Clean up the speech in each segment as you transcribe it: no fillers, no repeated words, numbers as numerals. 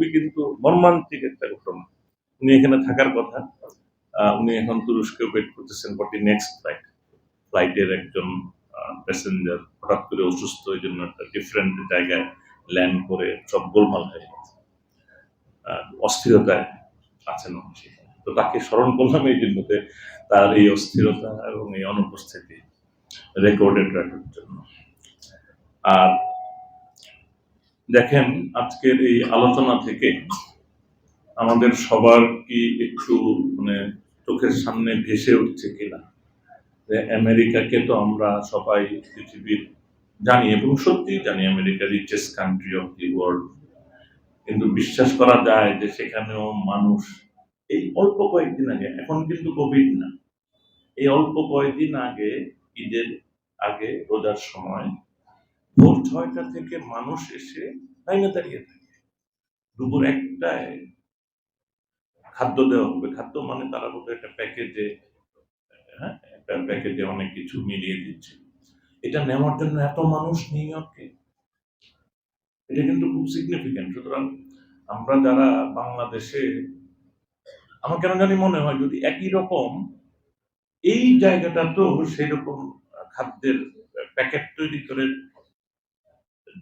খুবই কিন্তু মর্মান্তিক একটা ঘটনা। উনি এখানে থাকার কথা। উনি এখন তুরস্কে ওয়েট করতেছেন ফর দি নেক্সট ফ্লাইট। ফ্লাইটের একজন প্যাসেঞ্জার হঠাৎ করে অসুস্থ, এই জন্য একটা ডিফারেন্ট জায়গায় ল্যান্ড করে সব গোলমাল হয়ে গেছে। অস্থিরতায় আছেন সেখানে। তো তাকে স্মরণ করলাম এই জন্যতে, তার এই অস্থিরতা এবং এই অনুপস্থিতি রেকর্ডেড রাখার জন্য। আর দেখেন, আজকের এই আলোচনা থেকে আমাদের সবার কি একটু মানে চোখের সামনে ভেসে উঠছে কিনা যে আমেরিকাকে তো আমরা সবাই পৃথিবীর জানি এবং সত্যি জানি America richest country of the world, কিন্তু বিশ্বাস করা যায় যে সেখানেও মানুষ এই অল্প কয়েকদিন আগে, এখন কিন্তু কোভিড না, এই অল্প কয়েকদিন আগে ঈদের আগে রোজার সময় ভোর ৬টা থেকে মানুষ এসে লাইনে দাঁড়িয়ে থাকে। দুপুর ১টায় খাদ্য দেওয়া হবে। খাদ্য মানে তারা বোধহয় একটা প্যাকেজে, হ্যাঁ, একটা প্যাকেজে অনেক কিছু মিলিয়ে দিচ্ছে। এটা নেওয়ার জন্য এত মানুষ নিউ ইয়র্কে, এটা কিন্তু খুব সিগনিফিক্যান্ট। সুতরাং আমরা যারা বাংলাদেশে, আমার কেন জানি মনে হয় যদি একই রকম এই জায়গাটা তো সেই রকম খাদ্যের প্যাকেট তৈরি করে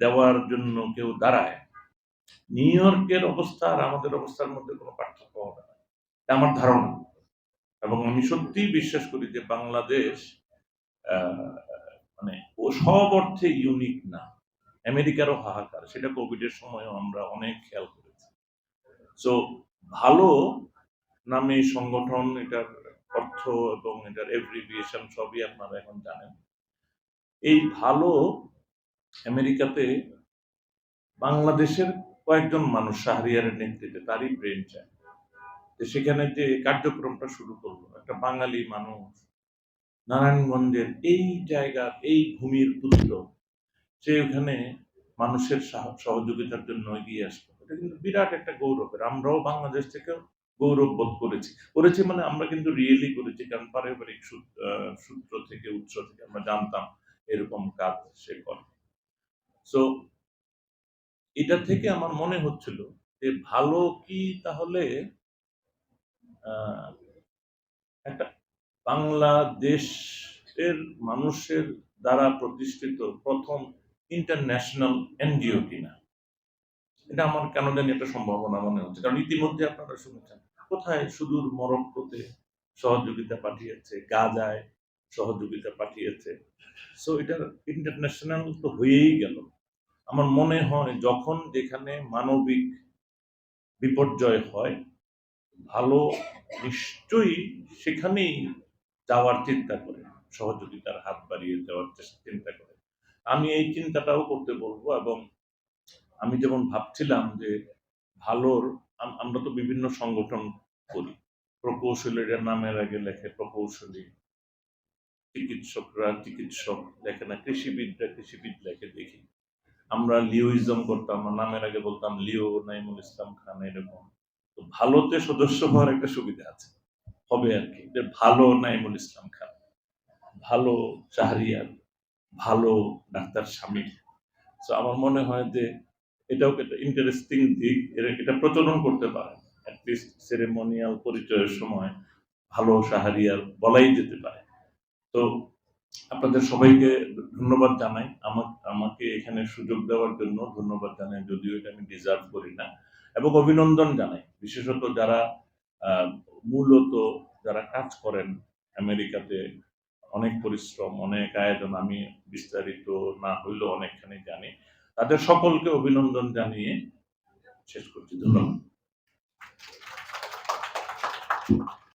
দেওয়ার জন্য কেউ দাঁড়ায়, নিউ ইয়র্কের অবস্থা আর আমাদের অবস্থার মধ্যে কোনো পার্থক্য হবে না, এটা আমার ধারণা। এবং আমি সত্যিই বিশ্বাস করি যে বাংলাদেশ মানে ও সব অর্থে ইউনিক না। আমেরিকারও হাহাকার, সেটা কোভিডের সময়ও আমরা অনেক খেয়াল করেছি। সো ভালো নামে সংগঠন, এটার অর্থ এবং এটার এভ্রিভিয়েশন সবই আপনারা এখন জানেন। এই ভালো আমেরিকাতে বাংলাদেশের কয়েকজন মানুষ, শাহরিয়ারের নেতৃত্বে, তারই ব্রেন চায় যে সেখানে যে কার্যক্রমটা শুরু করলো, একটা বাঙালি মানুষ নারায়ণগঞ্জের এই জায়গার এই ভূমির পুত্র, সে ওখানে মানুষের সহযোগিতার জন্য এগিয়ে আসলো। এটা কিন্তু বিরাট একটা গৌরবের। আমরাও বাংলাদেশ থেকে গৌরব বোধ করেছি মানে আমরা কিন্তু রিয়েলি করেছি, কারণ পারিবারিক সূত্র থেকে, উৎস থেকে আমরা জানতাম এরকম কাজ সে করে। সো এটা থেকে আমার মনে হচ্ছিল যে ভালো কি তাহলে একটা বাংলাদেশের মানুষের দ্বারা প্রতিষ্ঠিত প্রথম ইন্টারন্যাশনাল এনজিও কিনা। এটা আমার কেন জানি একটা সম্ভাবনা মনে হচ্ছে, কারণ ইতিমধ্যে আপনারা শুনেছেন কোথায় সুদূর মরক্কোতে সহযোগিতা পাঠিয়েছে, গাজায় সহযোগিতা পাঠিয়েছে। সো এটা ইন্টারন্যাশনাল তো হয়েই গেল। আমার মনে হয় যখন যেখানে মানবিক বিপর্যয় হয়, ভালো নিশ্চয়ই সেখানেই যাওয়ার চিন্তা করে, সহযোগিতার হাত বাড়িয়ে দেওয়ার চিন্তা করে। আমি এই চিন্তাটাও করতে বলবো। এবং আমি যেমন ভাবছিলাম যে ভালোর, আমরা তো বিভিন্ন সংগঠন করি, প্রকৌশলীরা নামের আগে লেখে প্রকৌশলী, চিকিৎসকরা চিকিৎসক লেখে না, কৃষিবিদরা কৃষিবিদ লেখে দেখি। আমরা লিওইজম করতাম, নামের আগে বলতাম লিও নাইমুল ইসলাম খান, এরকম। তো ভালোতে সদস্য হওয়ার একটা সুবিধা আছে, হবে আর কি, যে ভালো নাইমুল ইসলাম খান, ভালো শাহরিয়ার, ভালো ডাক্তার শামীম। তো আমার মনে হয় যে এটাও একটা ইন্টারেস্টিং দিক, এটা প্রচলন করতে পারে। অ্যাটলিস্ট সেরেমোনিয়াল পরিচয়ের সময় ভালো শাহরিয়ার বলাই যেতে পারে। তো আপনাদের সবাইকে ধন্যবাদ জানাই, আমাকে এখানে সুযোগ দেওয়ার জন্য ধন্যবাদ জানাই, যদিও এটা আমি ডিজার্ভ করি না। এবং অভিনন্দন জানাই বিশেষত যারা মূলত যারা কাজ করেন আমেরিকাতে, অনেক পরিশ্রম, অনেক আয়োজন, আমি বিস্তারিত না হইলেও অনেকখানি জানি। তাদের সকলকে অভিনন্দন জানিয়ে শেষ করছি। ধন্যবাদ।